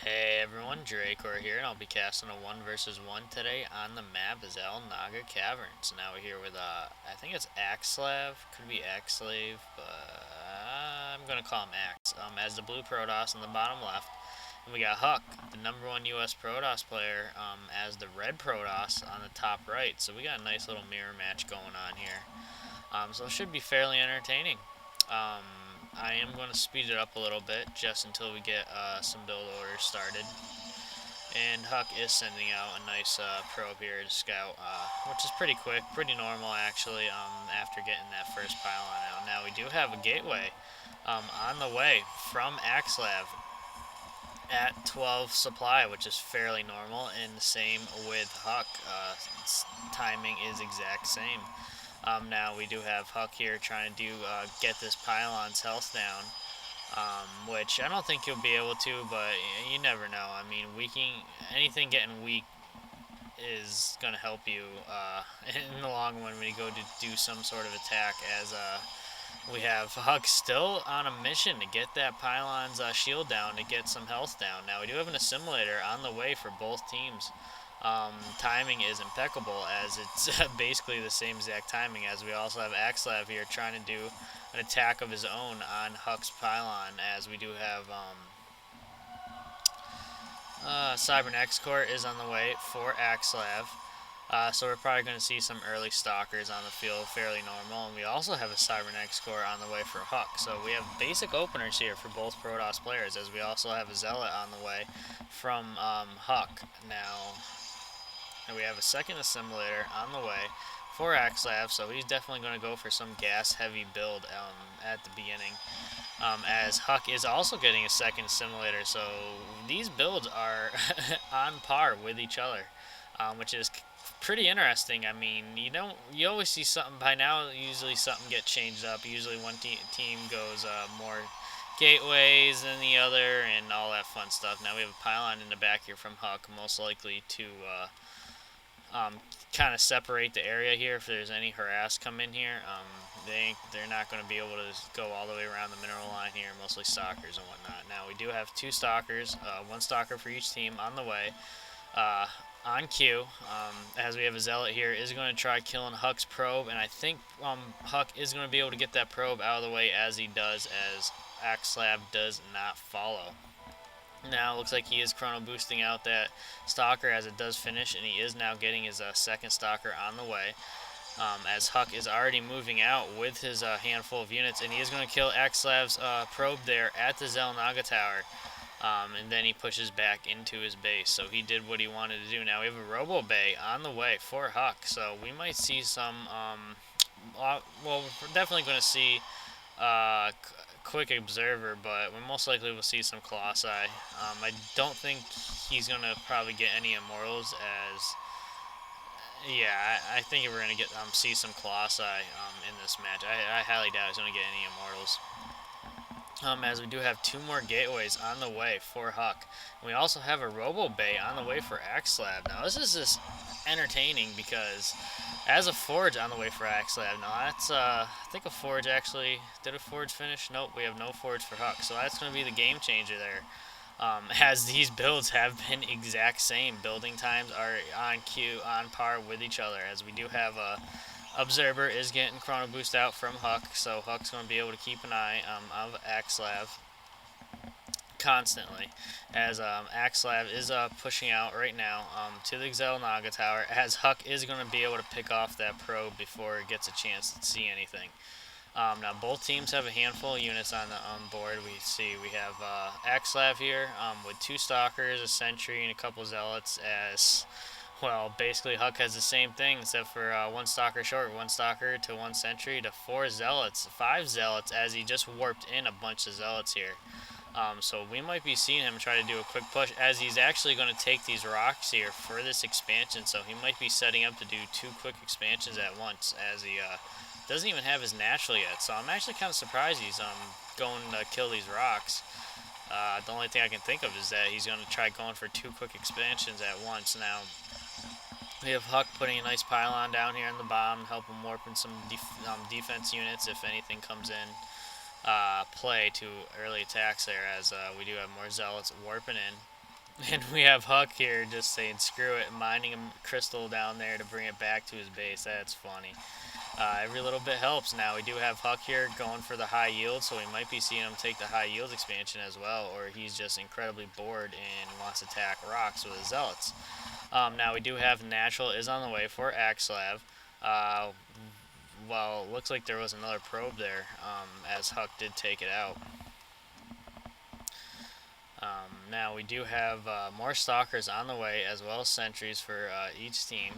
Hey everyone, Dracor here, and I'll be casting a 1 versus 1 today on the map Xel'Naga Caverns. Now we're here with, I think it's Axslav, could be Axslav, but I'm gonna call him Ax, as the blue Protoss in the bottom left. And we got HuK, the #1 US Protoss player, as the red Protoss on the top right. So we got a nice little mirror match going on here. So it should be fairly entertaining. Um, I am going to speed it up a little bit just until we get some build orders started. And HuK is sending out a nice probe here to scout, which is pretty quick, pretty normal actually, after getting that first pylon out. Now we do have a gateway on the way from Axslav at 12 supply, which is fairly normal, and the same with HuK. Timing is exact same. Now we do have HuK here trying to get this pylon's health down, which I don't think you'll be able to, but you never know. I mean, anything getting weak is going to help you in the long run when you go to do some sort of attack, as we have HuK still on a mission to get that pylon's shield down, to get some health down. Now we do have an assimilator on the way for both teams. Timing is impeccable, as it's basically the same exact timing, as we also have Axslav here trying to do an attack of his own on HuK's pylon, as we do have Cybernex Core is on the way for Axslav. So we're probably going to see some early stalkers on the field, fairly normal, and we also have a Cybernex Core on the way for HuK. So we have basic openers here for both Protoss players, as we also have a Zealot on the way from HuK. Now, and we have a second assimilator on the way for Axslav, so he's definitely going to go for some gas-heavy build at the beginning. As HuK is also getting a second assimilator, so these builds are on par with each other, which is pretty interesting. I mean, you always see something by now. Usually something gets changed up. Usually one team goes more gateways than the other, and all that fun stuff. Now we have a pylon in the back here from HuK, most likely to kind of separate the area here if there's any harass come in here. They're not going to be able to go all the way around the mineral line here, mostly stalkers and whatnot. Now we do have two stalkers, one stalker for each team on the way. On cue, as we have a Zealot here, is going to try killing HuK's probe, and I think HuK is going to be able to get that probe out of the way, as he does, as Axslav does not follow. Now it looks like he is chrono boosting out that stalker as it does finish, and he is now getting his second stalker on the way. As HuK is already moving out with his handful of units, and he is going to kill Axslav's probe there at the Xel'Naga Tower. And then he pushes back into his base. So he did what he wanted to do. Now we have a Robo Bay on the way for HuK. So we might see some, well, we're definitely going to see Quick Observer, but we most likely will see some Colossi. I don't think he's going to probably get any Immortals, as yeah, I think we're going to see some Colossi in this match. I highly doubt he's going to get any Immortals. As we do have two more gateways on the way for HuK. And we also have a Robo Bay on the way for Axslav. Now this is just entertaining, because as a Forge on the way for Axslav. Now that's, I think a Forge actually, did a Forge finish? Nope, we have no Forge for HuK. So that's going to be the game changer there. As these builds have been exact same. Building times are on cue, on par with each other, as we do have a Observer is getting chrono boost out from HuK, so HuK's going to be able to keep an eye of Axslav constantly, as Axslav is pushing out right now to the Xel'Naga Tower, as HuK is going to be able to pick off that probe before it gets a chance to see anything. Now both teams have a handful of units on the board. We have Axslav here with two stalkers, a sentry, and a couple zealots, as well, basically HuK has the same thing, except for one stalker short, one stalker to one sentry to four zealots, five zealots, as he just warped in a bunch of zealots here. So we might be seeing him try to do a quick push, as he's actually going to take these rocks here for this expansion. So he might be setting up to do two quick expansions at once, as he doesn't even have his natural yet. So I'm actually kind of surprised he's going to kill these rocks. The only thing I can think of is that he's going to try going for two quick expansions at once. Now, we have HuK putting a nice pylon down here in the bottom, helping warp in some defense units if anything comes in play to early attacks there, as we do have more zealots warping in. And we have HuK here just saying screw it, mining a crystal down there to bring it back to his base. That's funny. Every little bit helps. Now we do have HuK here going for the high yield, so we might be seeing him take the high yield expansion as well, or he's just incredibly bored and wants to attack rocks with his zealots. Now we do have natural is on the way for Axslav. Uh, well, looks like there was another probe there, as HuK did take it out. Now we do have more stalkers on the way, as well as sentries for each team.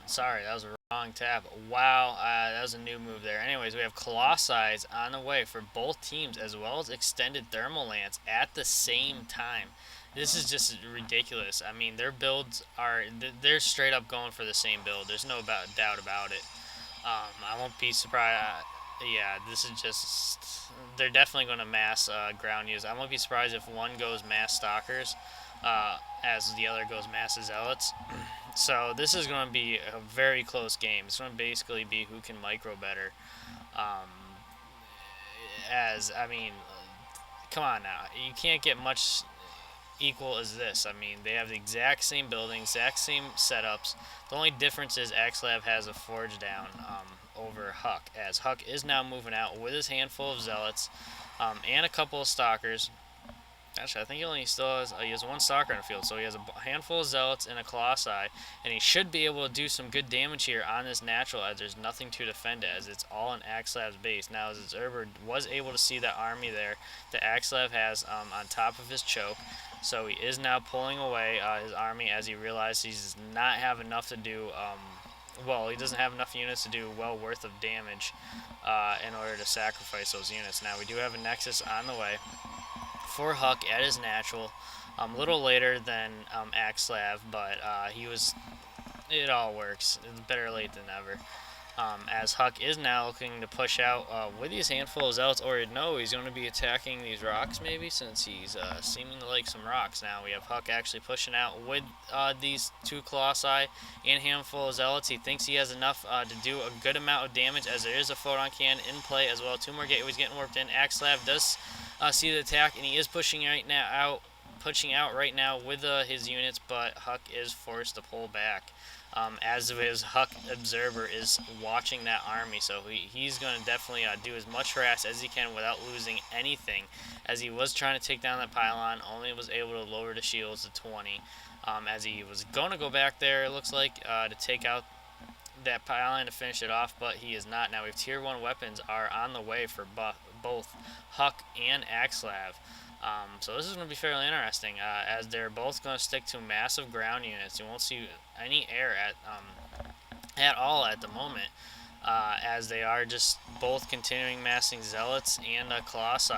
Sorry, that was a wrong tab. Wow, that was a new move there. Anyways, we have Colossi on the way for both teams, as well as extended Thermal Lance at the same time. This is just ridiculous. I mean, their builds are, they're straight up going for the same build. There's no doubt about it. I won't be surprised. Yeah, this is just, they're definitely going to mass ground use. I won't be surprised if one goes mass stalkers, as the other goes mass zealots. So this is going to be a very close game. It's going to basically be who can micro better. Um, as I mean, come on now, you can't get much equal as this. I mean, they have the exact same building, exact same setups. The only difference is Axslav has a forge down over HuK, as HuK is now moving out with his handful of zealots and a couple of stalkers. Actually, I think he only still has, he has one stalker in the field, so he has a handful of zealots and a colossi, and he should be able to do some good damage here on this natural, as there's nothing to defend it, as it's all in Axslav's base. Now, as Zerber was able to see that army there that Axslav has on top of his choke, so he is now pulling away his army as he realizes he does not have enough to do, well, he doesn't have enough units to do well worth of damage in order to sacrifice those units. Now, we do have a Nexus on the way for HuK at his natural, a little later than Axslav, but it all works. It's better late than never. As HuK is now looking to push out with his handful of zealots, or no, he's going to be attacking these rocks maybe, since he's seeming to like some rocks. Now we have HuK actually pushing out with these two colossi and handful of zealots. He thinks he has enough to do a good amount of damage, as there is a photon cannon in play as well. Two more gateways getting warped in. Axslav does see the attack, and he is pushing out right now with his units, but HuK is forced to pull back. As his HuK observer is watching that army, so he's going to definitely do as much harass as he can without losing anything, as he was trying to take down that pylon, only was able to lower the shields to 20, as he was going to go back there, it looks like, to take out that pylon to finish it off, but he is not. Now we have tier 1 weapons are on the way for both HuK and Axslav. So this is going to be fairly interesting, as they're both going to stick to massive ground units. You won't see any air at all at the moment, as they are just both continuing massing zealots and colossi.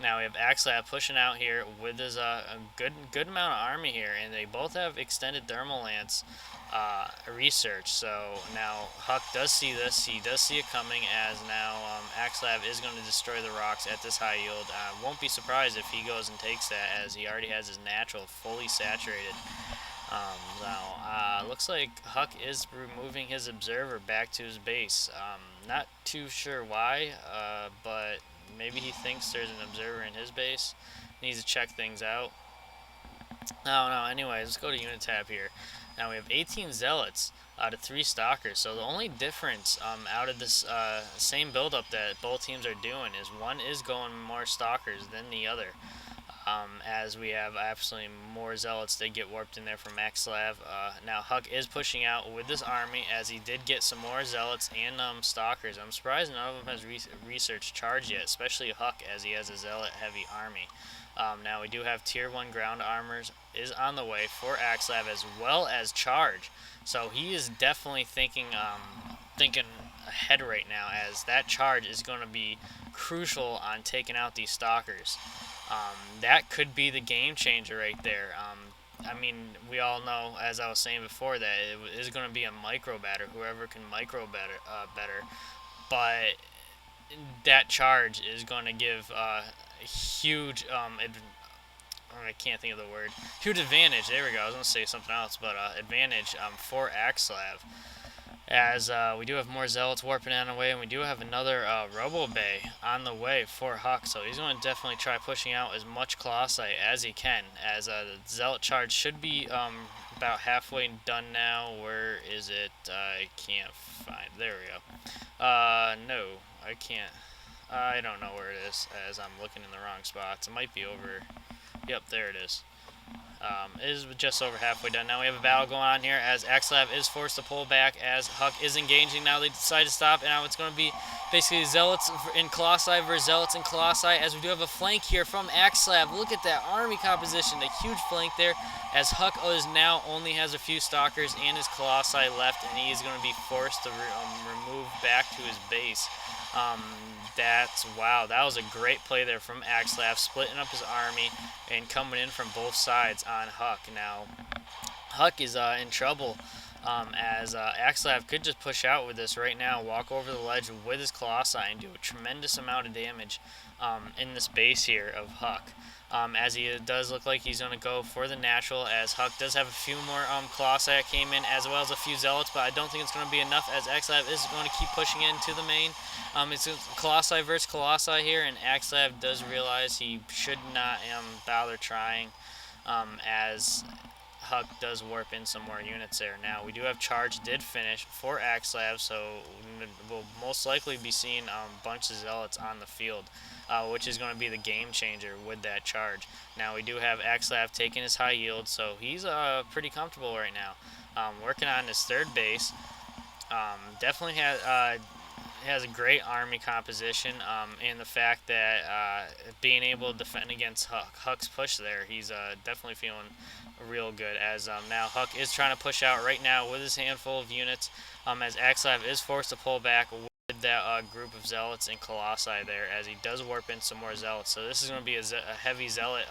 Now we have Axslav pushing out here with his a good amount of army here, and they both have extended thermal lance research. So now HuK does see this. He does see it coming, as now Axslav is going to destroy the rocks at this high yield. Won't be surprised if he goes and takes that, as he already has his natural fully saturated. Now, looks like HuK is removing his observer back to his base. Not too sure why, but maybe he thinks there's an observer in his base. Needs to check things out. No, anyways, let's go to unit tab here. Now we have 18 zealots out of 3 stalkers. So the only difference out of this same buildup that both teams are doing is one is going more stalkers than the other. As we have absolutely more zealots that get warped in there from Axslav. Now HuK is pushing out with this army, as he did get some more zealots and stalkers. I'm surprised none of them has research charge yet, especially HuK, as he has a zealot heavy army. Now we do have tier 1 ground armors is on the way for Axslav, as well as charge. So he is definitely thinking ahead right now, as that charge is going to be crucial on taking out these stalkers. That could be the game changer right there. I mean, we all know, as I was saying before, that it is going to be a micro batter, whoever can micro better. But that charge is going to give huge, I can't think of the word, huge advantage. There we go. I was going to say something else, but advantage for Axslav. as we do have more Zealots warping on the way, and we do have another Robo Bay on the way for HuK, so he's going to definitely try pushing out as much Colossi as he can, as the Zealot charge should be about halfway done now. Where is it? I can't find. There we go. No, I can't. I don't know where it is, as I'm looking in the wrong spots. It might be over. Yep, there it is. It is just over halfway done. Now we have a battle going on here as Axslav is forced to pull back as HuK is engaging. Now they decide to stop, and now it's going to be basically Zealots in Colossi versus Zealots in Colossi, as we do have a flank here from Axslav. Look at that army composition, a huge flank there, as HuK is now only has a few Stalkers and his Colossi left, and he is going to be forced to remove back to his base. Wow, that was a great play there from Axslav, splitting up his army and coming in from both sides on HuK. Now, HuK is in trouble, as Axslav could just push out with this right now, walk over the ledge with his Colossi and do a tremendous amount of damage in this base here of HuK. As he does look like he's going to go for the natural, as HuK does have a few more Colossi that came in, as well as a few Zealots, but I don't think it's going to be enough, as Axslav is going to keep pushing into the main. It's Colossi versus Colossi here, and Axslav does realize he should not bother trying, as HuK does warp in some more units there. Now, we do have charge did finish for Axslav, so we'll most likely be seeing a bunch of Zealots on the field, which is going to be the game changer with that charge. Now, we do have Axslav taking his high yield, so he's pretty comfortable right now. Working on his third base. Definitely has a great army composition, and the fact that being able to defend against HuK's push there, he's definitely feeling real good, as now HuK is trying to push out right now with his handful of units, as Axslav is forced to pull back with that group of Zealots and Colossi there, as he does warp in some more Zealots. So this is going to be a heavy Zealot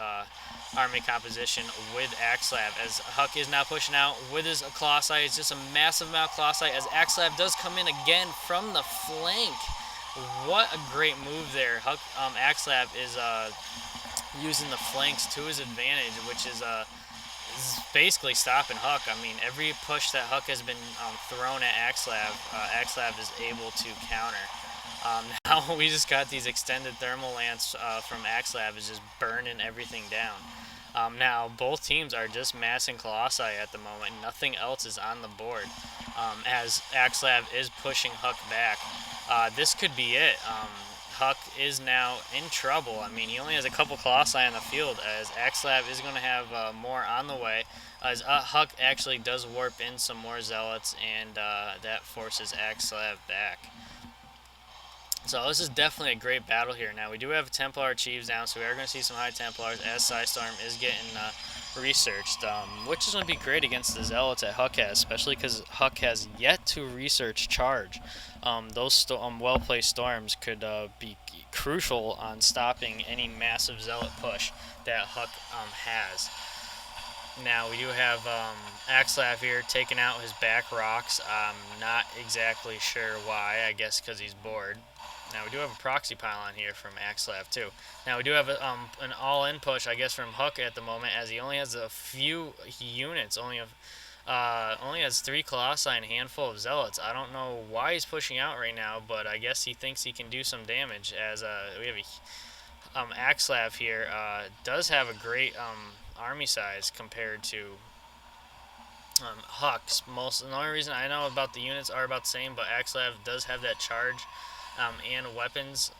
army composition with Axslav, as HuK is now pushing out with his Colossi. It's just a massive amount of Colossi, as Axslav does come in again from the flank. What a great move there. Axslav is using the flanks to his advantage, which is basically stopping HuK. I mean, every push that HuK has been thrown at Axslav, Axslav is able to counter. Now we just got these extended thermal lance from Axslav, is just burning everything down. Now both teams are just massing Colossi at the moment. Nothing else is on the board, as Axslav is pushing HuK back. This could be it. HuK is now in trouble. I mean, he only has a couple Colossi on the field, as Axslav is going to have more on the way, as HuK actually does warp in some more Zealots, and that forces Axslav back. So this is definitely a great battle here. Now, we do have Templar Chiefs down, so we are going to see some high Templars, as Psystorm is getting researched, which is going to be great against the Zealots that HuK has, especially because HuK has yet to research charge. Those well-placed storms could be crucial on stopping any massive Zealot push that HuK has. Now, we do have Axslav here taking out his back rocks. I'm not exactly sure why. I guess because he's bored. Now, we do have a proxy pylon here from Axslav, too. Now, we do have an all-in push, I guess, from HuK at the moment, as he only has a few units. Only has 3 Colossi and a handful of Zealots. I don't know why he's pushing out right now, but I guess he thinks he can do some damage, as we have Axslav here does have a great army size compared to HuK's. The only reason I know about the units are about the same, but Axslav does have that charge and weapons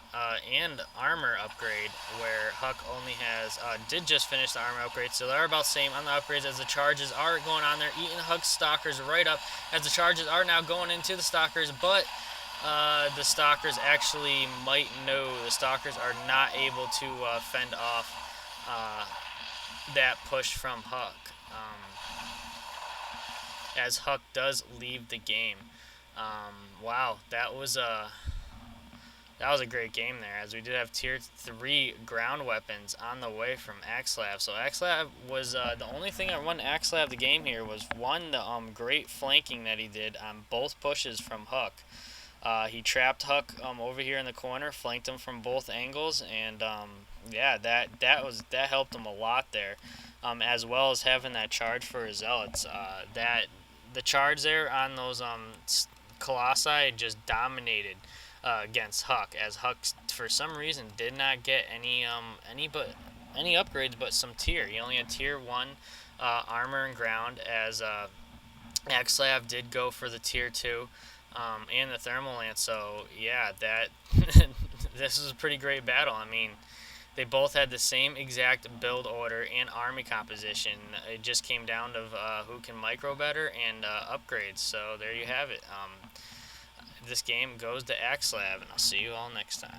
and armor upgrade, where HuK only has did just finish the armor upgrade, so they're about the same on the upgrades, as the charges are going on there, eating HuK's Stalkers right up, as the charges are now going into the Stalkers, but the Stalkers actually might know the Stalkers are not able to fend off that push from HuK, as HuK does leave the game. Wow, that was a great game there, as we did have tier 3 ground weapons on the way from Axslav. So Axslav was the only thing that won Axslav the game here was the great flanking that he did on both pushes from HuK. He trapped HuK over here in the corner, flanked him from both angles, and yeah, that helped him a lot there, as well as having that charge for his Zealots. The charge there on those Colossi just dominated against HuK, as HuK for some reason did not get any upgrades but some tier. He only had tier 1 armor and ground, as Axslav did go for the tier 2 and the thermal lance. So yeah, that this is a pretty great battle. I mean, they both had the same exact build order and army composition. It just came down to who can micro better and upgrades. So there you have it. This game goes to Axslav, and I'll see you all next time.